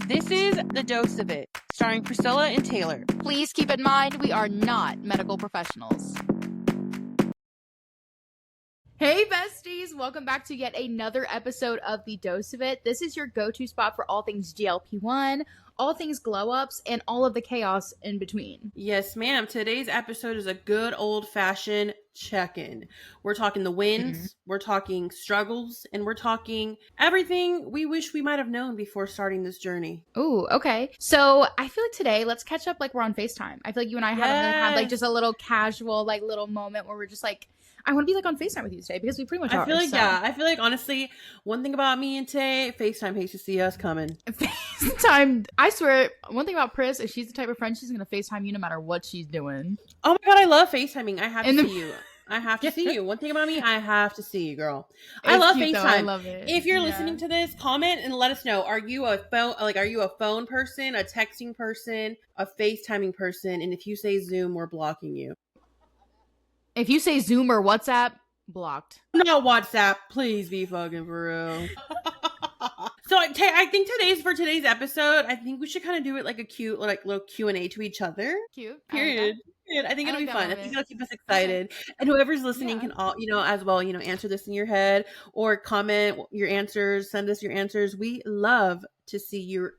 This is The Dose of It, starring Priscilla and Taylor. Please keep in mind, we are not medical professionals. Hey besties, welcome back to yet another episode of The Dose of It. This is your go-to spot for all things GLP-1, all things glow-ups, and all of the chaos in between. Yes, ma'am. Today's episode is a good old-fashioned check-in. We're talking the wins, we're talking struggles, and we're talking everything we wish we might have known before starting this journey. Ooh, okay. So I feel like today, let's catch up like we're on FaceTime. I feel like you and I haven't really had like just a little casual like little moment where we're just like, I want to be like on FaceTime with you today because we pretty much are. I feel like honestly, one thing about me and Tay, FaceTime hates to see us coming. FaceTime, I swear, one thing about Pris is she's the type of friend she's going to FaceTime you no matter what she's doing. Oh my God, I love FaceTiming. I have to see you. I have to see you. One thing about me, I have to see you, girl. I love FaceTime. Though. I love it. If you're listening to this, comment and let us know. Are you a phone person, a texting person, a FaceTiming person? And if you say Zoom, we're blocking you. If you say Zoom or WhatsApp, blocked. No WhatsApp. Please be fucking for real. So I think today's episode, I think we should kind of do it like a cute, like little Q&A to each other. Cute. Period. I think it'll be fun. I think it'll keep us excited. Okay. And whoever's listening can all, as well, answer this in your head or comment your answers, send us your answers. We love to see your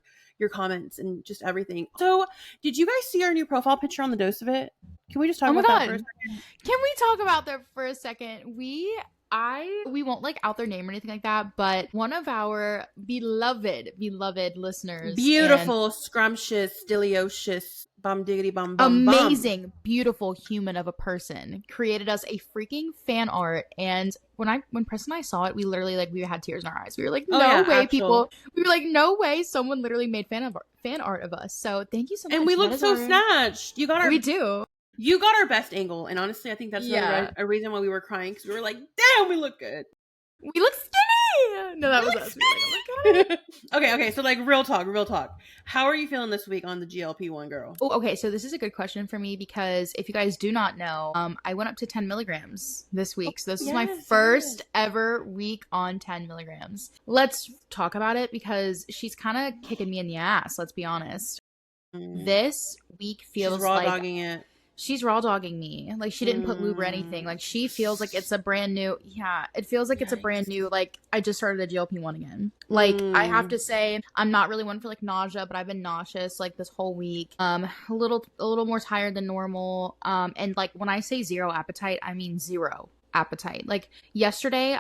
comments and just everything. So did you guys see our new profile picture on The Dose of It? Can we just talk about that for a second? Can we talk about that for a second? We won't like out their name or anything like that, but one of our beloved listeners, beautiful, scrumptious, delicious, bum diggity bum bum, amazing, beautiful human of a person, created us a freaking fan art. And when Press and I saw it, we literally we had tears in our eyes. We were like, no way, people. We were like, no way, someone literally made fan art of us. So thank you so much. And we look so snatched. We do. You got our best angle, and honestly, I think that's a reason why we were crying, because we were like, damn, we look good. We look skinny! No, that was us. We were like, oh my God. Okay, so real talk. How are you feeling this week on the GLP-1, girl? Oh, okay, so this is a good question for me, because if you guys do not know, I went up to 10 milligrams this week. So this is my first ever week on 10 milligrams. Let's talk about it, because she's kind of kicking me in the ass, let's be honest. This week feels she's raw dogging it. She's raw dogging me. Like, she didn't put lube or anything. Like, she feels like it's a brand new, it feels like it's a brand new, like, I just started a GLP-1 again. Like, I have to say, I'm not really one for, like, nausea, but I've been nauseous, like, this whole week. A little more tired than normal. And, like, when I say zero appetite, I mean zero appetite. Like, yesterday,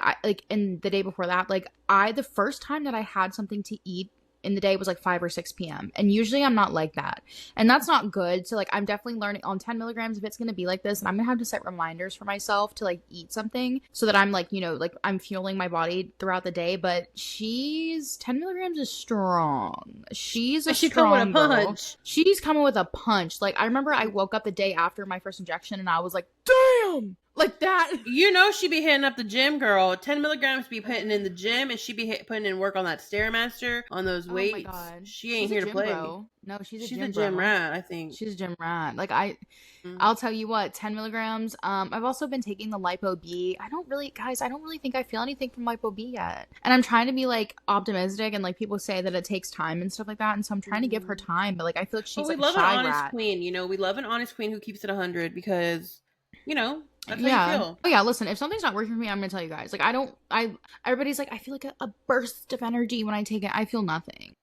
and the day before that, the first time that I had something to eat in the day was 5 or 6 p.m. And usually I'm not like that. And that's not good. So I'm definitely learning on 10 milligrams if it's going to be like this. And I'm going to have to set reminders for myself to eat something so that I'm I'm fueling my body throughout the day. But 10 milligrams is strong. She's a strong girl. She's coming with a punch. I remember I woke up the day after my first injection and I was like, damn! Like that. She be hitting up the gym, girl. 10 milligrams be putting in the gym, and she be putting in work on that Stairmaster, on those weights. Oh my God. She ain't here to play. Bro. No, she's a gym rat, I think. She's a gym rat. I'll tell you what, 10 milligrams. I've also been taking the Lipo B. I don't really think I feel anything from Lipo B yet. And I'm trying to be optimistic, and people say that it takes time and stuff like that. And so I'm trying to give her time, but I feel like she's we love an honest queen. We love an honest queen who keeps it 100 because, that's how you feel. Oh yeah, listen, if something's not working for me, I'm gonna tell you guys. Everybody's I feel like a burst of energy when I take it. I feel nothing.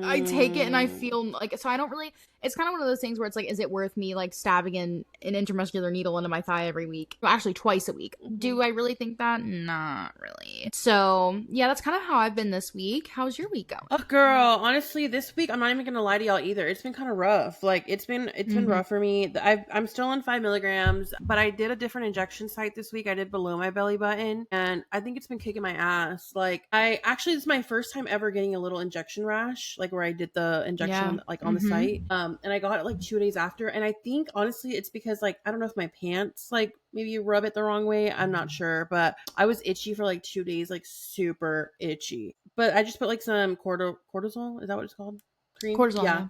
I take it and I feel so I don't really, it's kind of one of those things where it's is it worth me stabbing an intramuscular needle into my thigh every week? Well, actually twice a week. Do I really think that? Not really. So yeah, that's kind of how I've been this week. How's your week going? Oh girl, honestly, this week I'm not even gonna lie to y'all either. It's been kind of rough. It's been rough for me. I'm still on 5 milligrams, but I did a different injection site this week. I did below my belly button, and I think it's been kicking my ass. This is my first time ever getting a little injection rash. Where I did the injection on the site, and I got it 2 days after, and I think honestly it's because I don't know if my pants maybe rub it the wrong way, I'm not sure, but I was itchy for 2 days, super itchy, but I just put some cortisol, is that what it's called? Cream? Cortisol, yeah.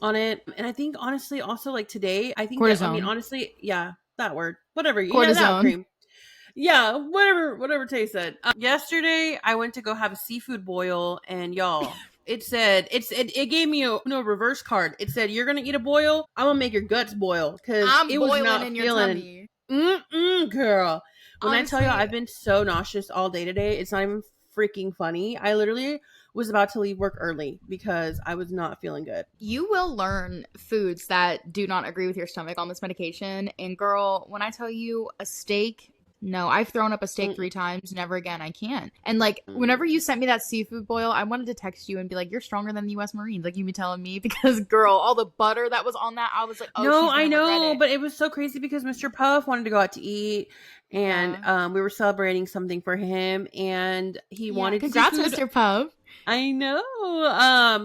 On it. And I think honestly also today, I think honestly, yeah, that word, whatever, that cream. Yeah, whatever Tay said. Yesterday I went to go have a seafood boil, and y'all, it said it gave me a reverse card. It said, you're gonna eat a boil, I'm gonna make your guts boil, because it was not in feeling your tummy. girl. When Honestly, I tell you I've been so nauseous all day today, it's not even freaking funny. I literally was about to leave work early because I was not feeling good. you will learn foods that do not agree with your stomach on this medication. And girl, when I tell you a steak, no, I've thrown up a steak 3 times. Never again. I can't. And like, whenever you sent me that seafood boil, I wanted to text you and be like, you're stronger than the U.S. Marines. Like, you be telling me, because girl, all the butter that was on that, I was like, oh, no, she's gonna I know, it. but it was so crazy because Mr. Puff wanted to go out to eat, and we were celebrating something for him, and he wanted congrats, seafood. Mr. Puff. I know.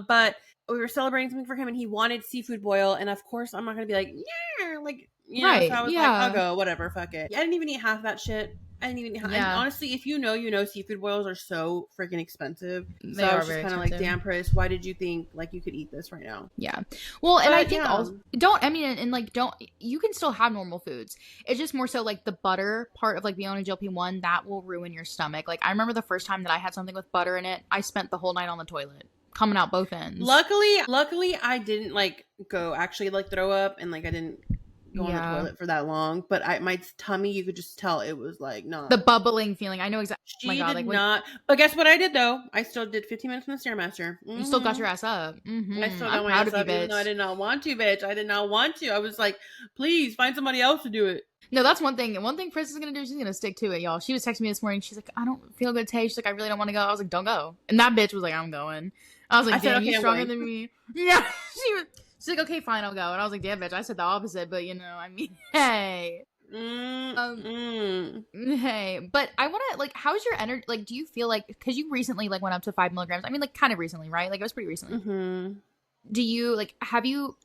But we were celebrating something for him, and he wanted seafood boil, and of course I'm not gonna be like, yeah, like, you know, so I was like, I'll go, whatever, fuck it. I didn't even eat half that shit. I didn't even and honestly, if you know, seafood boils are so freaking expensive. So I was just kind of like, damn, Pris, why did you think like you could eat this right now? Yeah. Well, and I think also you can still have normal foods. It's just more so like the butter part of like being on a GLP-1 that will ruin your stomach. Like, I remember the first time that I had something with butter in it, I spent the whole night on the toilet, coming out both ends. Luckily I didn't like go actually like throw up, and like I didn't go on the toilet for that long, but my tummy, you could just tell it was like not the bubbling feeling. I know exactly. She did not. But guess what I did though? I still did 15 minutes in the Stairmaster. You still got your ass up. I still got my ass up, even though I did not want to, bitch. I did not want to. I was like, please find somebody else to do it. No, that's one thing. And one thing Pris is gonna do, she's gonna stick to it, y'all. She was texting me this morning. She's like, I don't feel good today. She's like, I really don't want to go. I was like, don't go. And that bitch was like, I'm going. I was like, damn, you're stronger than me. Yeah. She's like, okay, fine, I'll go. And I was like, damn, bitch, I said the opposite, but you know, I mean, hey. Hey. But I want to, like, how's your energy? Like, do you feel like, because you recently, like, went up to 5 milligrams. I mean, like, kind of recently, right? Like, it was pretty recently. Mm-hmm. Do you, like,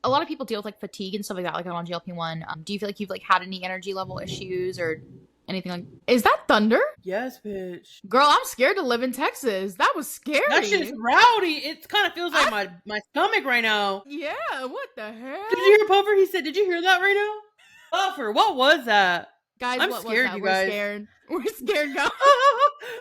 a lot of people deal with, like, fatigue and stuff like that, like, on GLP-1. Do you feel like you've, like, had any energy level issues or anything like, is that thunder? Yes, bitch. Girl, I'm scared to live in Texas. That was scary. That shit's rowdy. It kind of feels like my stomach right now. Yeah, what the hell? Did you hear Puffer? He said, did you hear that right now? Puffer, what was that? Guys, I'm what scared, was that? you guys. We're scared. We're scared, guys.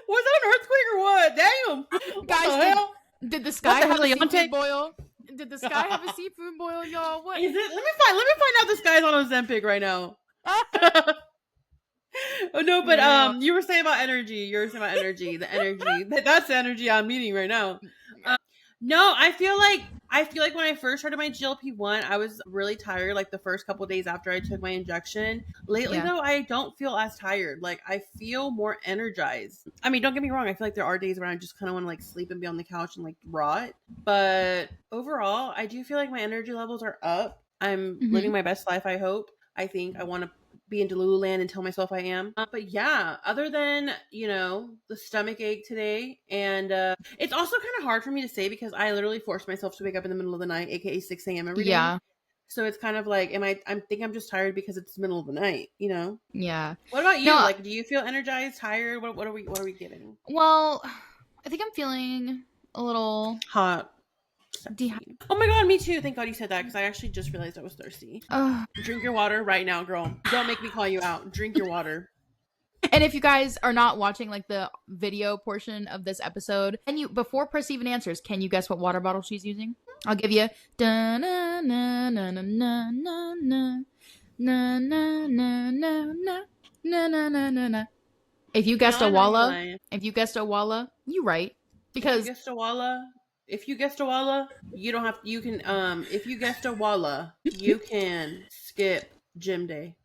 Was that an earthquake or what? Damn. What guys, the hell? Did the sky have a Leonte? seafood boil? Did the sky have a seafood boil, y'all? What is it? Let me find out this guy's on Ozempic right now. Oh no, but you were saying about energy. The energy. That's the energy I'm needing right now. No, I feel like when I first started my GLP-1, I was really tired like the first couple of days after I took my injection. Lately though, I don't feel as tired. Like, I feel more energized. I mean, don't get me wrong, I feel like there are days where I just kind of want to like sleep and be on the couch and like rot. But overall, I do feel like my energy levels are up. I'm living my best life, I hope. I think I want to be in Delulu land and tell myself I am. But yeah, other than, you know, the stomach ache today, and it's also kind of hard for me to say because I literally forced myself to wake up in the middle of the night, aka 6 a.m. every day. Yeah. So it's kind of like, I'm just tired because it's the middle of the night, you know? Yeah. What about you? No, like, do you feel energized, tired? What are we getting? Well, I think I'm feeling a little hot. Oh my god, me too. Thank god you said that because I actually just realized I was thirsty. Drink your water right now, girl. Don't make me call you out. Drink your water. And if you guys are not watching like the video portion of this episode, and you, before Pris even answers, can you guess what water bottle she's using? I'll give you. If you guessed a Walla, you right. Because if you guessed a Walla, you don't have to, you can, if you guessed a Walla, you can skip gym day.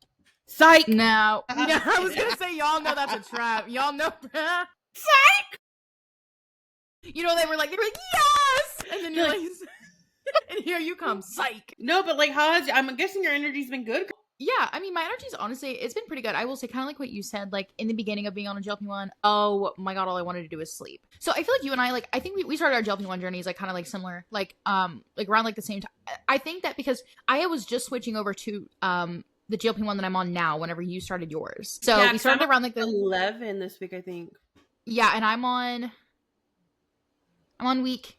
Psych! Now, I was going to say, y'all know that's a trap. Y'all know. Psych! You know, they were like, yes! And then you're like, and here you come, psych. No, but like, I'm guessing your energy's been good. Yeah, I mean, my energy's honestly, it's been pretty good. I will say, kind of like what you said, like in the beginning of being on a GLP-1, oh my god, all I wanted to do was sleep. So I feel like you and I, like, I think we started our GLP-1 journeys like kind of like similar, like around like the same time. I think that because I was just switching over to the GLP-1 that I'm on now whenever you started yours. So yeah, we started around like the 11 this week, I think. Yeah, and I'm on week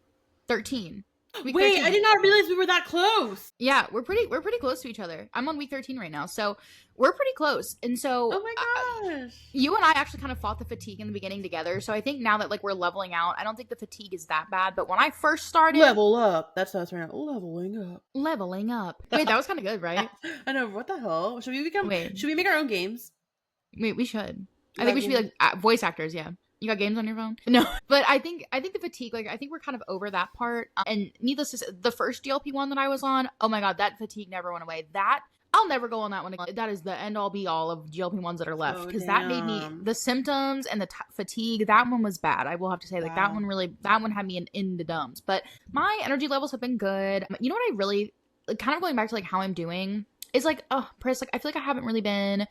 13. Week Wait, 13. I did not realize we were that close. Yeah, we're pretty close to each other. I'm on week 13 right now, so we're pretty close. And so Oh my gosh. you and I actually kind of fought the fatigue in the beginning together. So I think now that like we're leveling out, I don't think the fatigue is that bad. But when I first started, Level up. That's us right now. Leveling up. leveling up. Wait, that was kind of good, right? I know. What the hell? Should we become? Wait. Should we make our own games? Wait, we should. You I think got we should be games? like voice actors. Yeah. You got games on your phone? No, but I think the fatigue, like I think we're kind of over that part. And needless to say, the first GLP one that I was on, oh my god, that fatigue never went away. That I'll never go on that one again. That is the end all be all of GLP ones that are left because that made me the symptoms and the fatigue. That one was bad. I will have to say, like that one had me in the dumps. But my energy levels have been good. You know what I really like, kind of going back to like how I'm doing is like, oh, Pris, like I feel like I haven't really been.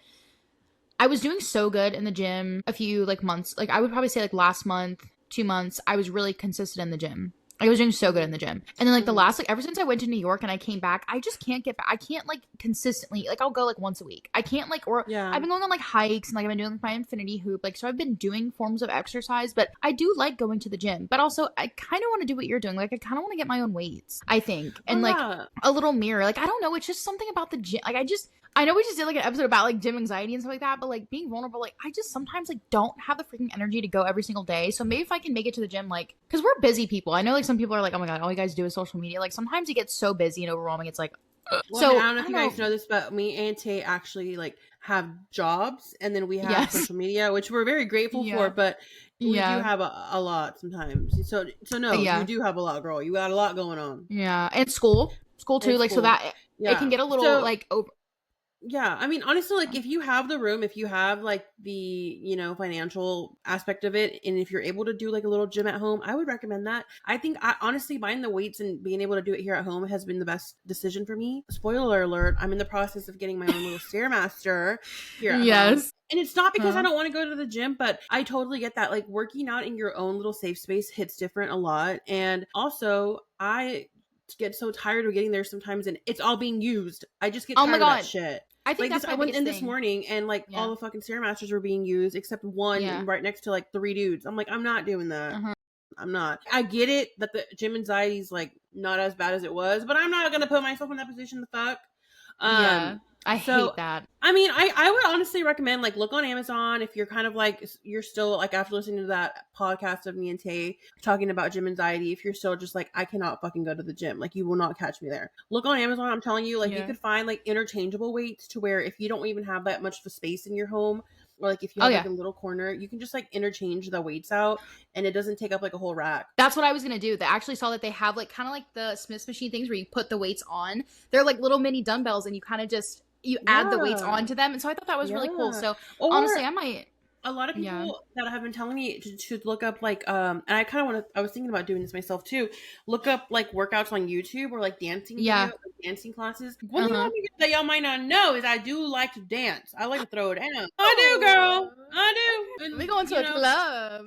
I was doing so good in the gym a few like months. Like I would probably say like last month, 2 months, I was really consistent in the gym. I was doing so good in the gym. And then like the last, like ever since I went to New York and I came back, I just can't get back. I can't like consistently, like I'll go like once a week. I can't like, or I've been going on like hikes and like I've been doing my infinity hoop. Like, so I've been doing forms of exercise, but I do like going to the gym, but also I kind of want to do what you're doing. Like I kind of want to get my own weights, I think. And like a little mirror. Like, I don't know. It's just something about the gym. Like I know we just did like an episode about like gym anxiety and stuff like that, but like being vulnerable, like I just sometimes like don't have the freaking energy to go every single day. So maybe if I can make it to the gym, like, cause we're busy people. I know like some people are like, oh my god, all you guys do is social media. Like sometimes it gets so busy and overwhelming. It's like, so I don't know if you guys know this, but me and Tay actually like have jobs, and then we have social media, which we're very grateful for. But we do have a lot sometimes. So no, you do have a lot, girl. You got a lot going on. Yeah, and school too. And like school. So that it can get a little like over. Yeah, I mean, honestly, like if you have the room, if you have like the, you know, financial aspect of it, and if you're able to do like a little gym at home, I would recommend that. I think honestly buying the weights and being able to do it here at home has been the best decision for me. Spoiler alert, I'm in the process of getting my own little Stairmaster here at home. And it's not because I don't want to go to the gym, but I totally get that. Like working out in your own little safe space hits different a lot. And also I get so tired of getting there sometimes and it's all being used. I just get tired of that shit. I think like I went in this morning and like all the fucking Stairmasters were being used except one right next to like 3 dudes. I'm like, I'm not doing that. I'm not. I get it that the gym anxiety is like not as bad as it was, but I'm not gonna put myself in that position to fuck. I hate that. I mean, I would honestly recommend like look on Amazon if you're kind of like you're still like after listening to that podcast of me and Tay talking about gym anxiety, if you're still just like I cannot fucking go to the gym, like you will not catch me there. Look on Amazon. I'm telling you, like you could find like interchangeable weights to where if you don't even have that much of a space in your home, or like if you have like a little corner, you can just like interchange the weights out and it doesn't take up like a whole rack. That's what I was gonna do. They actually saw that they have like kind of like the Smith's machine things where you put the weights on. They're like little mini dumbbells and you kind of just add the weights onto them. And so I thought that was really cool. So honestly, I might. A lot of people that have been telling me to look up like and I kind of want to. I was thinking about doing this myself too. Look up like workouts on YouTube or like dancing, videos, like dancing classes. One thing that y'all might not know is I do like to dance. I like to throw it down. I do, girl. I do. We going to a club.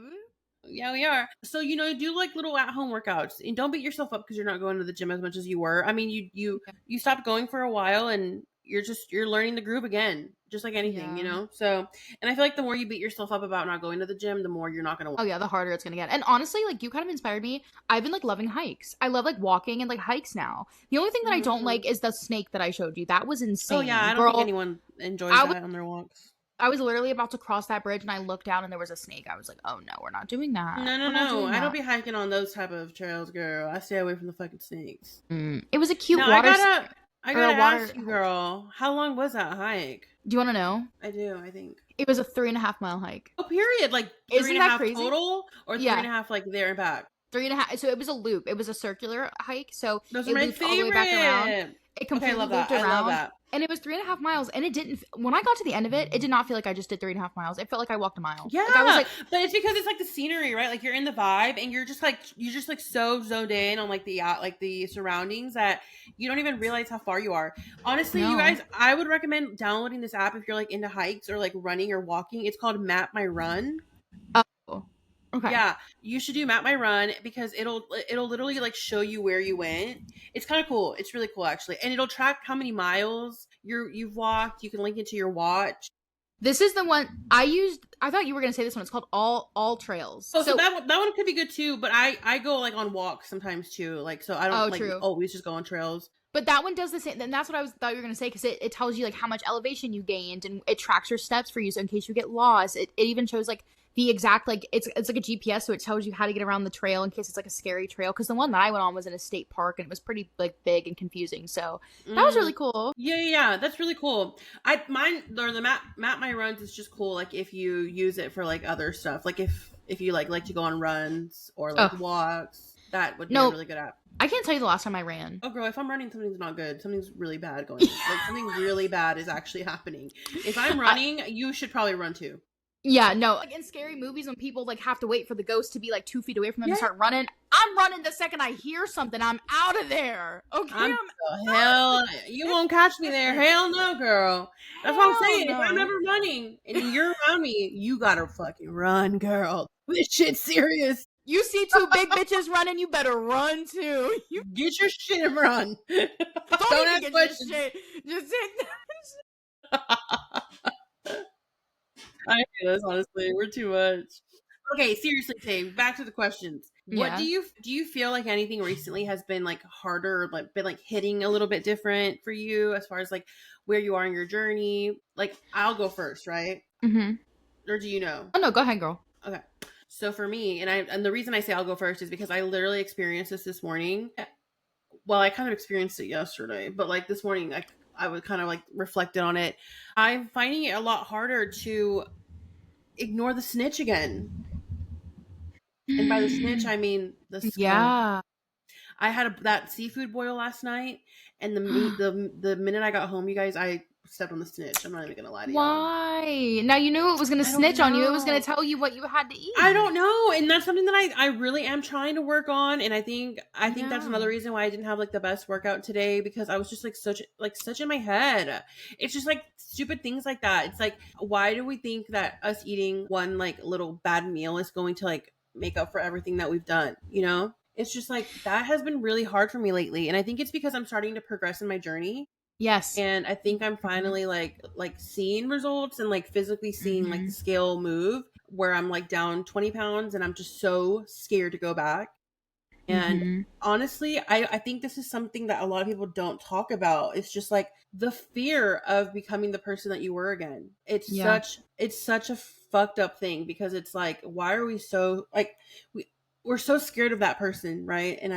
Yeah, we are. So, you know, do like little at-home workouts and don't beat yourself up because you're not going to the gym as much as you were. I mean, you stopped going for a while and you're learning the groove again, just like anything, you know? So, and I feel like the more you beat yourself up about not going to the gym, the more you're not going to. Oh yeah, the harder it's going to get. And honestly, like you kind of inspired me. I've been like loving hikes. I love like walking and like hikes now. The only thing that I don't like is the snake that I showed you. That was insane. Oh yeah, I don't think anyone enjoys that on their walks. I was literally about to cross that bridge and I looked down and there was a snake. I was like, oh no, we're not doing that. No. I don't be hiking on those type of trails, girl. I stay away from the fucking snakes. It was a cute water. I gotta ask you, girl, how long was that hike? Do you want to know? I do, I think. It was a 3.5 mile hike. Oh, period. Like 3.5 crazy? Total? Or 3.5 like there and back? 3.5. So it was a loop. It was a circular hike. So those are my favorite. All the way back around. It completely looped around. I love that. And it was 3.5 miles. And it didn't, when I got to the end of it, it did not feel like I just did 3.5 miles. It felt like I walked a mile. Yeah. Like, I was like, but it's because it's like the scenery, right? Like you're in the vibe and you're just like so zoned in on like the surroundings that you don't even realize how far you are. Honestly, you guys, I would recommend downloading this app if you're like into hikes or like running or walking. It's called Map My Run. Okay. Yeah, you should do Map My Run because it'll literally like show you where you went. It's kind of cool. It's really cool actually, and it'll track how many miles you've walked. You can link it to your watch. This is the one I used. I thought you were gonna say this one. It's called All Trails. Oh, so that one could be good too. But I go like on walks sometimes too. Like, so I don't always just go on trails. But that one does the same. And that's what thought you were gonna say, because it tells you like how much elevation you gained, and it tracks your steps for you. So in case you get lost, it even shows like the exact, like it's like a GPS, so it tells you how to get around the trail in case it's like a scary trail. Because the one that I went on was in a state park, and it was pretty like big and confusing. So that was really cool. Yeah, that's really cool. The map my runs is just cool. Like if you use it for like other stuff, like if you like to go on runs or like walks, that would be a really good app. I can't tell you the last time I ran. Oh, girl, if I'm running, something's not good. Something's really bad going on. Like, something really bad is actually happening. If I'm running, you should probably run too. Yeah, no. Like in scary movies when people like have to wait for the ghost to be like 2 feet away from them to start running, I'm running the second I hear something. I'm out of there. Okay. Hell, you won't catch me there. Hell no, girl. That's what I'm saying. No. If I'm ever running and you're around me, you gotta fucking run, girl. This shit's serious. You see 2 big bitches running, you better run too. You get your shit and run. Don't ask questions. Your shit. Just take that. I hate us, honestly. We're too much. Okay, seriously, Tay, back to the questions. What do you feel like anything recently has been like harder, or like been like hitting a little bit different for you as far as like where you are in your journey? Like, I'll go first, right? Mm-hmm. Or do you know? Oh no, go ahead, girl. Okay. So for me, and the reason I say I'll go first is because I literally experienced this morning. Well, I kind of experienced it yesterday, but like this morning, I would kind of like reflected on it. I'm finding it a lot harder to ignore the snitch again. And by the snitch, I mean the skull. Yeah. I had that seafood boil last night, and the minute I got home, you guys, I stepped on the snitch. I'm not even gonna lie to you. Why? Now you knew it was gonna snitch on you. It was gonna tell you what you had to eat. I don't know, and that's something that I really am trying to work on. And I think that's another reason why I didn't have like the best workout today, because I was just like such in my head. It's just like stupid things like that. It's like, why do we think that us eating one like little bad meal is going to like make up for everything that we've done? You know, it's just like that has been really hard for me lately, and I think it's because I'm starting to progress in my journey. Yes. And I think I'm finally like seeing results and like physically seeing like the scale move, where I'm like down 20 pounds and I'm just so scared to go back. And honestly, I think this is something that a lot of people don't talk about. It's just like the fear of becoming the person that you were again. It's such a fucked up thing, because it's like, why are we so like, we're so scared of that person, right? And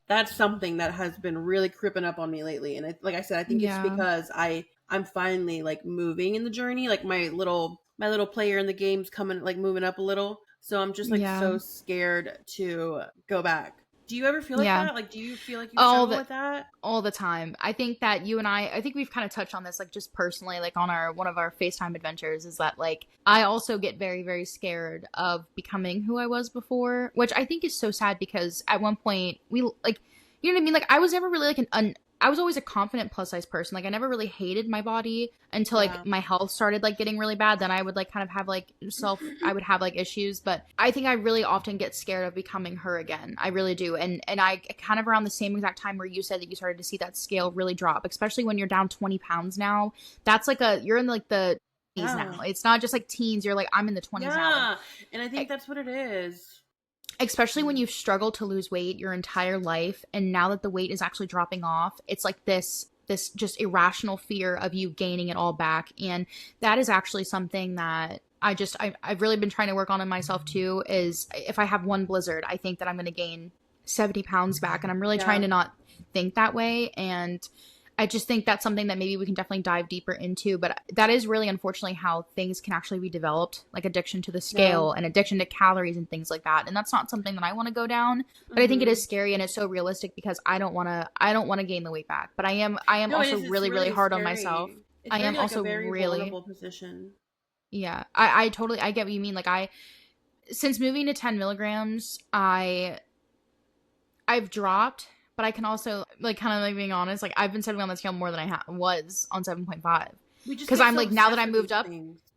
that's something that has been really creeping up on me lately. And like I said, I think it's because I'm finally like moving in the journey. Like my little player in the game's moving up a little. So I'm just like so scared to go back. Do you ever feel like that? Like, do you feel like you struggle with that? All the time. I think that you and I think we've kind of touched on this, like just personally, like on one of our FaceTime adventures, is that like, I also get very, very scared of becoming who I was before, which I think is so sad, because at one point we like, you know what I mean? Like I was never really like I was always a confident plus size person. Like I never really hated my body until like my health started like getting really bad. Then I would like kind of have like I would have like issues, but I think I really often get scared of becoming her again. I really do. And I kind of around the same exact time where you said that you started to see that scale really drop, especially when you're down 20 pounds now. That's like you're in like the now. It's not just like teens. You're like, I'm in the 20s now. Yeah. And I think that's what it is. Especially when you've struggled to lose weight your entire life, and now that the weight is actually dropping off, it's like this just irrational fear of you gaining it all back. And that is actually something that I've really been trying to work on in myself too, is if I have one blizzard, I think that I'm going to gain 70 pounds back, and I'm really trying to not think that way. And I just think that's something that maybe we can definitely dive deeper into, but that is really unfortunately how things can actually be developed, like addiction to the scale and addiction to calories and things like that. And that's not something that I want to go down, but I think it is scary, and it's so realistic, because I don't want to gain the weight back, but I am also really hard on myself. It's I am like also a very really vulnerable position. Yeah. I totally, I get what you mean. Like since moving to 10 milligrams, I've dropped, but I can also, like, kind of like being honest, like, I've been stepping on the scale more than I was on 7.5. Because I'm like, now that I moved up,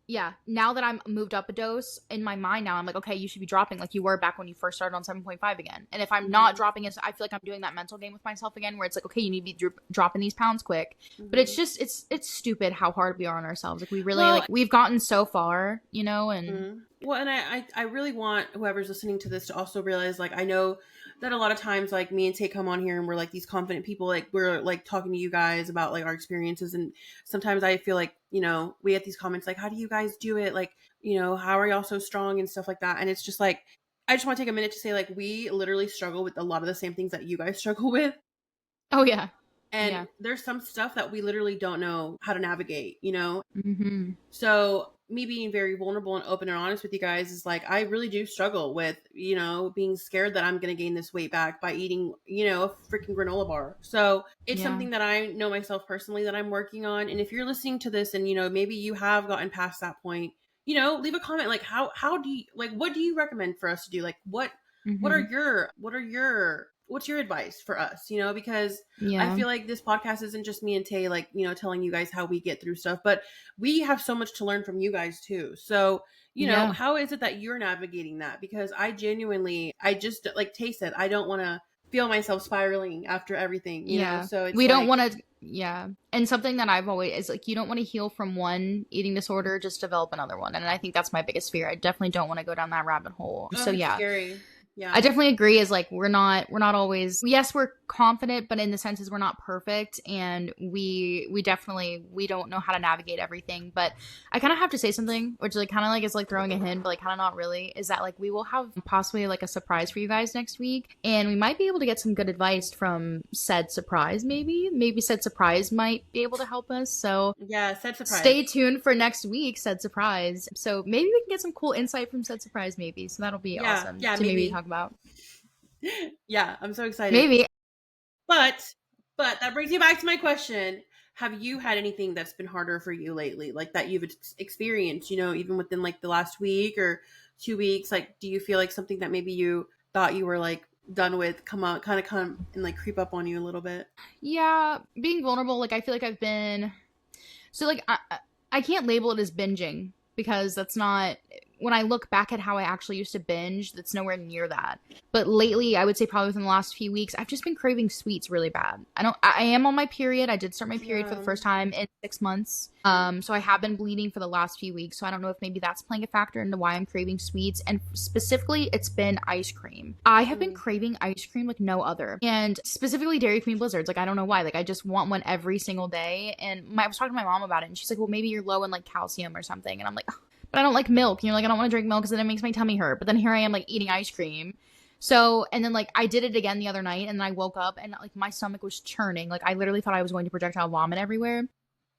Yeah, now that I'm moved up a dose, in my mind now, I'm like, okay, you should be dropping like you were back when you first started on 7.5 again. And if I'm not dropping it, I feel like I'm doing that mental game with myself again, where it's like, okay, you need to be dropping these pounds quick. But it's just, it's stupid how hard we are on ourselves. Like we really, like, we've gotten so far, you know, and. Well, and I really want whoever's listening to this to also realize, like, I know that a lot of times, like, me and Tay come on here and we're like these confident people, like we're like talking to you guys about like our experiences, and sometimes I feel like, you know, we get these comments like, how do you guys do it, like, you know, how are y'all so strong and stuff like that, and it's just like, I just want to take a minute to say, like, we literally struggle with a lot of the same things that you guys struggle with. Oh yeah. And there's some stuff that we literally don't know how to navigate, you know? So me being very vulnerable and open and honest with you guys is like, I really do struggle with, you know, being scared that I'm going to gain this weight back by eating, you know, a freaking granola bar. So it's something that I know myself personally that I'm working on. And if you're listening to this and, you know, maybe you have gotten past that point, you know, leave a comment. Like, how do you, like, what do you recommend for us to do? Like, what's your advice for us, you know, because I feel like this podcast isn't just me and Tay, like, you know, telling you guys how we get through stuff, but we have so much to learn from you guys too. So, you know, how is it that you're navigating that? Because I just, like Tay said, I don't want to feel myself spiraling after everything, you know? So it's we don't want to, and something that I've always is like, you don't want to heal from one eating disorder, just develop another one. And I think that's my biggest fear. I definitely don't want to go down that rabbit hole. So scary. Yeah. I definitely agree, is like we're not always, yes, we're confident, but in the sense is we're not perfect, and we don't know how to navigate everything. But I kind of have to say something, which like kind of like is like throwing a hint, but like kind of not really, is that like we will have possibly like a surprise for you guys next week, and we might be able to get some good advice from said surprise. Maybe said surprise might be able to help us. So said surprise. Stay tuned for next week, said surprise. So maybe we can get some cool insight from said surprise, maybe. So that'll be awesome to maybe talk about. Yeah, I'm so excited. Maybe. But that brings me back to my question. Have you had anything that's been harder for you lately? Like that you've experienced, you know, even within like the last week or 2 weeks? Like, do you feel like something that maybe you thought you were like done with come and like creep up on you a little bit? Yeah, being vulnerable. Like I feel like I've been, so like I can't label it as binging, because that's not, when I look back at how I actually used to binge, that's nowhere near that. But lately, I would say probably within the last few weeks, I've just been craving sweets really bad. I am on my period. I did start my period for the first time in 6 months. So I have been bleeding for the last few weeks. So I don't know if maybe that's playing a factor into why I'm craving sweets. And specifically, it's been ice cream. I have been craving ice cream like no other. And specifically Dairy Queen Blizzards. Like, I don't know why. Like, I just want one every single day. And I was talking to my mom about it, and she's like, well, maybe you're low in like calcium or something. And I'm like, oh, but I don't like milk. You know, like I don't want to drink milk because then it makes my tummy hurt. But then here I am like eating ice cream. So, and then like I did it again the other night, and then I woke up and like my stomach was churning. Like I literally thought I was going to projectile vomit everywhere.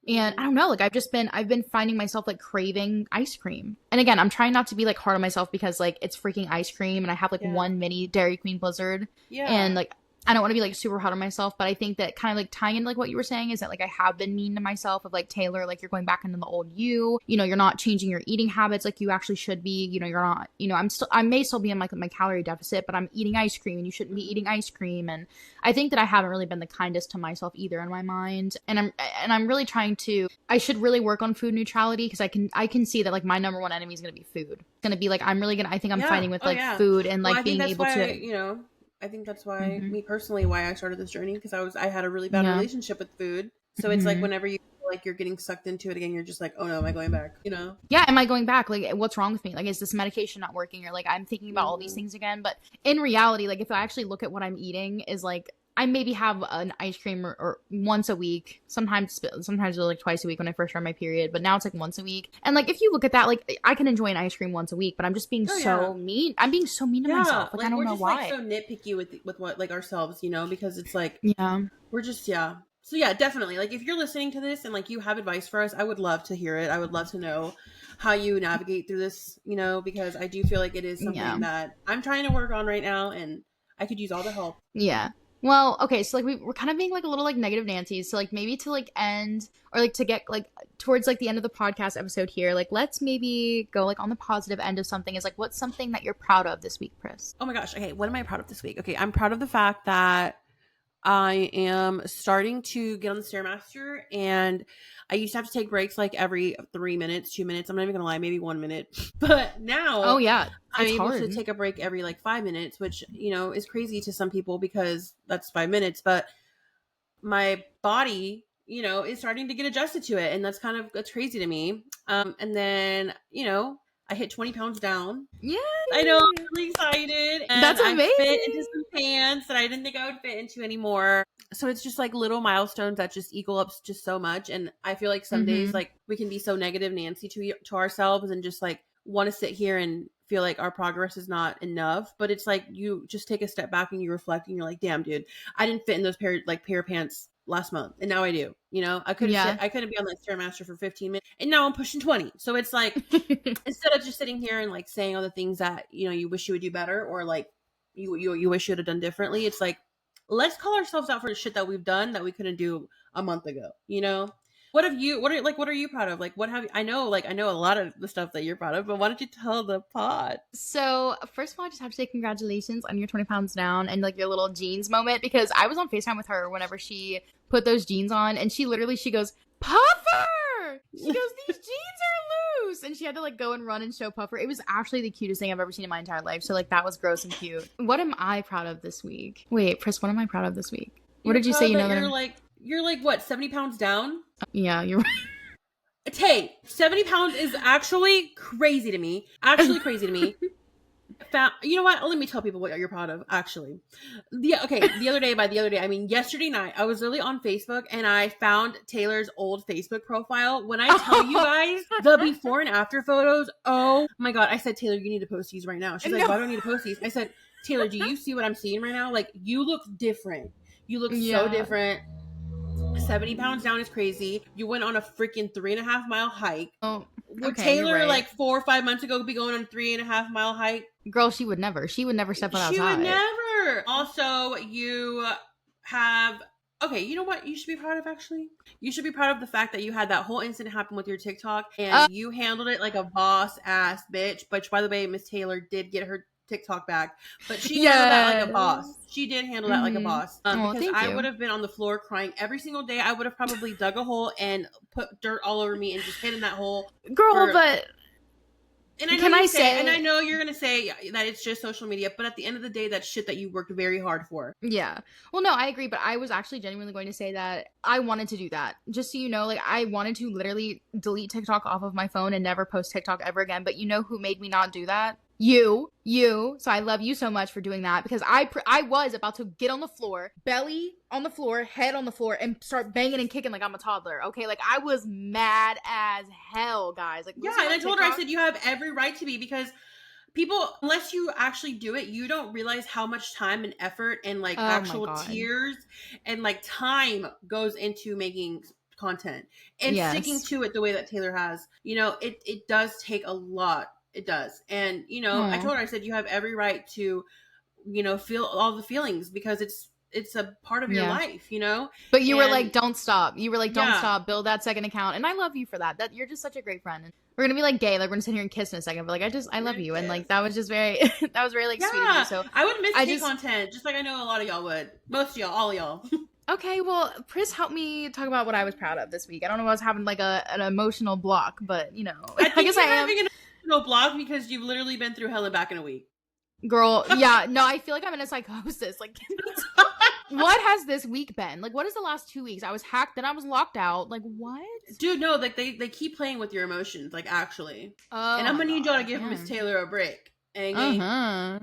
And I don't know, like I've been finding myself like craving ice cream. And again, I'm trying not to be like hard on myself, because like it's freaking ice cream, and I have like one mini Dairy Queen Blizzard. And like I don't want to be like super hard on myself, but I think that kind of like tying into like what you were saying is that like I have been mean to myself of like, Taylor, like you're going back into the old you know, you're not changing your eating habits like you actually should be, you know, you're not, you know, I may still be in like my calorie deficit, but I'm eating ice cream and you shouldn't be eating ice cream. And I think that I haven't really been the kindest to myself either in my mind. And I'm really trying to, I should really work on food neutrality, because I can see that like my number one enemy is going to be food. It's going to be like, I think I'm fighting with food and like being able to, you know, I think that's why me personally, why I started this journey, because I had a really bad relationship with food. So it's like whenever you feel like you're getting sucked into it again, you're just like, oh no, am I going back? You know? Yeah, am I going back? Like, what's wrong with me? Like, is this medication not working? Or like, I'm thinking about all these things again. But in reality, like, if I actually look at what I'm eating, is like, I maybe have an ice cream or once a week. Sometimes it was like twice a week when I first started my period, but now it's like once a week. And like, if you look at that, like I can enjoy an ice cream once a week, but I'm just being so mean. I'm being so mean to myself. Like I don't know why. We're just like so nitpicky with what like ourselves, you know, because it's like we're just So yeah, definitely. Like if you're listening to this and like you have advice for us, I would love to hear it. I would love to know how you navigate through this, you know, because I do feel like it is something that I'm trying to work on right now, and I could use all the help. Yeah. Well, okay, so like we're kind of being like a little like negative Nancy, so like maybe to like end or like to get like towards like the end of the podcast episode here, like let's maybe go like on the positive end of something. Is like, what's something that you're proud of this week, Pris? Oh my gosh, okay, what am I proud of this week? Okay, I'm proud of the fact that I am starting to get on the Stairmaster, and I used to have to take breaks like every 3 minutes, 2 minutes. I'm not even gonna lie, maybe 1 minute. But Oh now yeah, I'm it's able to hard. take a break every like 5 minutes, which, you know, is crazy to some people because that's 5 minutes. But my body, you know, is starting to get adjusted to it. And that's crazy to me. And then, you know, I hit 20 pounds down. I know, Yay! I'm really excited. And That's I fit into amazing. some pants that I didn't think I would fit into anymore. So it's just like little milestones that just equal up just so much. And I feel like some days, Mm-hmm. like, we can be so negative Nancy to ourselves and just like want to sit here and feel like our progress is not enough. But it's like you just take a step back and you reflect and you're like, damn, dude, I didn't fit in those pair of pants last month, and now I do. You know, Yeah. I couldn't be on that Stairmaster for 15 minutes, and now I'm pushing 20. So it's like, instead of just sitting here and like saying all the things that, you know, you wish you would do better, or like you wish you would have done differently, it's like, let's call ourselves out for the shit that we've done that we couldn't do a month ago, you know. What are you proud of? Like, what have you, I know a lot of the stuff that you're proud of, but why don't you tell the pod? So, first of all, I just have to say congratulations on your 20 pounds down and like your little jeans moment, because I was on FaceTime with her whenever she put those jeans on, and she goes, Puffer! She goes, these jeans are loose! And she had to like go and run and show Puffer. It was actually the cutest thing I've ever seen in my entire life. So, like, that was gross and cute. What am I proud of this week? Wait, Pris, what am I proud of this week? What You're did you say? proud You know that that I'm. you're like what, 70 pounds down? Yeah, you're Hey, 70 pounds is actually crazy to me. Actually crazy to me. You know what? Let me tell people what you're proud of, actually. The other day, by the other day, I mean yesterday night, I was really on Facebook and I found Taylor's old Facebook profile. When I tell you guys the before and after photos, oh my God. I said, Taylor, you need to post these right now. She's like, no. why do I need to post these? I said, Taylor, do you see what I'm seeing right now? Like, you look different. You look so Yeah. different. 70 pounds down is crazy. You went on a freaking 3.5 mile hike. Oh, Would okay, you're Taylor, right. like 4 or 5 months ago, be going on a 3.5 mile hike? Girl, she would never. She would never step foot She would outside. never. Also, you have. Okay, you know what you should be proud of, actually? You should be proud of the fact that you had that whole incident happen with your TikTok and you handled it like a boss ass bitch. But by the way, Miss Taylor did get her TikTok back, but she handled that like a boss. Yes. She did handle that like a Mm-hmm. boss. Oh, Because thank I would you. have been on the floor crying every single day. I would have probably dug a hole and put dirt all over me and just hid in that hole Girl, for. but And I know can I and I say, know you're gonna say that it's just social media, but at the end of the day, that's shit that you worked very hard for. yeah. Well, no, I agree, but I was actually genuinely going to say that I wanted to do that. Just so you know, like, I wanted to literally delete TikTok off of my phone and never post TikTok ever again. But you know who made me not do that? You. So I love you so much for doing that, because I was about to get on the floor, belly on the floor, head on the floor, and start banging and kicking like I'm a toddler. Okay, like I was mad as hell, guys. Like, Yeah, losing and my I told her, I TikTok. said, you have every right to be, because people, unless you actually do it, you don't realize how much time and effort and like Oh my actual god. tears and like time goes into making content and sticking Yes. to it the way that Taylor has. You know, it does take a lot. It does. And, you know, I Oh, told her, I said, you have every right to, you know, feel all the feelings, because it's a part of your yeah. life, you know? But you were like, And don't stop. You were like, don't yeah, stop. Build that second account. And I love you for that. That you're just such a great friend. And we're gonna be like gay. Like, we're gonna sit here and kiss in a second. But like, I we're love gonna you. And kiss. like, that was just very, that was very like sweet of you. Yeah, So I would miss I gay just, content, just like I know a lot of y'all would. Most of y'all, all of y'all. okay. Well, Pris helped me talk about what I was proud of this week. I don't know if I was having like an emotional block, but you know, I I think guess I you're am. having an emotional block because you've literally been through hell and back in a week. Girl, yeah, no, I feel like I'm in a psychosis. Like, what has this week been? Like, what is the last 2 weeks? I was hacked, then I was locked out. Like, what? Dude, no, like they keep playing with your emotions, like actually. And Oh I'm my gonna need y'all to god. give Miss Yeah. Taylor a break. Okay. Uh-huh.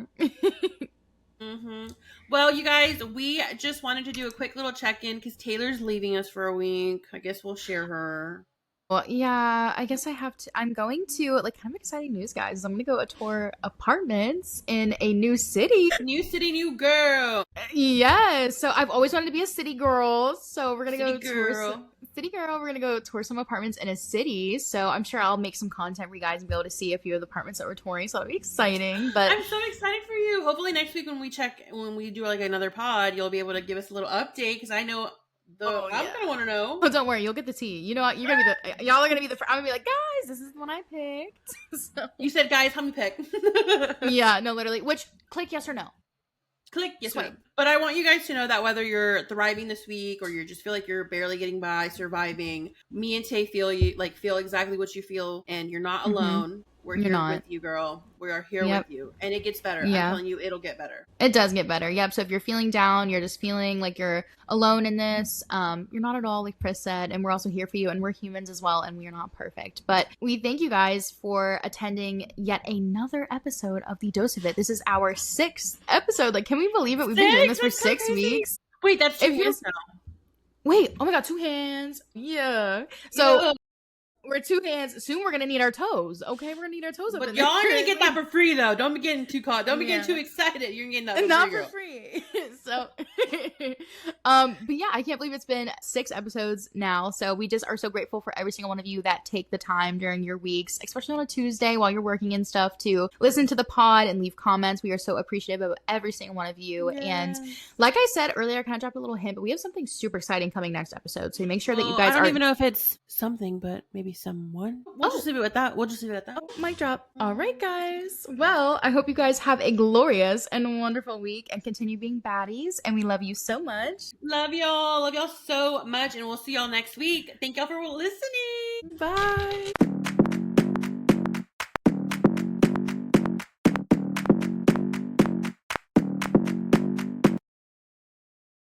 Mm-hmm. Well, you guys, we just wanted to do a quick little check-in because Taylor's leaving us for a week. I guess we'll share her. Well, yeah, I guess I have to. I'm going to, like, kind of exciting news, guys. I'm going to go tour apartments in a new city. New city, new girl. Yes. So I've always wanted to be a city girl. So we're going to City go tour girl. city girl. We're going to go tour some apartments in a city. So I'm sure I'll make some content for you guys and be able to see a few of the apartments that we're touring. So that'll be exciting. But I'm so excited for you. Hopefully next week when we do like another pod, you'll be able to give us a little update, because I know oh I'm yeah. gonna want to know. Oh, don't worry, you'll get the tea. You know what? You're gonna be the y'all are gonna be the. I'm gonna be like, guys, this is the one I picked. So You said, guys, help me pick. yeah, no, literally. Which click yes or no. Click, yes, Swipe. But I want you guys to know that whether you're thriving this week or you just feel like you're barely getting by, surviving, me and Tay feel exactly what you feel, and you're not alone. We're here with you, girl. We are here with you. And it gets better. Yeah. I'm telling you, it'll get better. It does get better. Yep. So if you're feeling down, you're just feeling like you're alone in this, you're not at all, like Chris said. And we're also here for you. And we're humans as well. And we are not perfect. But we thank you guys for attending yet another episode of The Dose of It. This is our 6th episode. Like, can we believe it? We've been doing this for 6 weeks. Wait, that's 2 hands now. Wait, oh my God, 2 hands. Yeah. So we're 2 hands. Soon we're gonna need our toes. Okay, we're gonna need our toes up. But y'all are gonna get that for free though. Don't be getting too caught. Don't be getting too excited. You're getting that for not free, for free. So, but yeah, I can't believe it's been 6 episodes now. So we just are so grateful for every single one of you that take the time during your weeks, especially on a Tuesday while you're working and stuff, to listen to the pod and leave comments. We are so appreciative of every single one of you. Yes. And like I said earlier, I kind of dropped a little hint, but we have something super exciting coming next episode. So make sure that you guys I don't even know if it's something, but maybe someone. We'll just leave it with that. Oh, mic drop. All right, guys. Well, I hope you guys have a glorious and wonderful week and continue being baddies. And we love you so much. Love y'all. Love y'all so much. And we'll see y'all next week. Thank y'all for listening. Bye.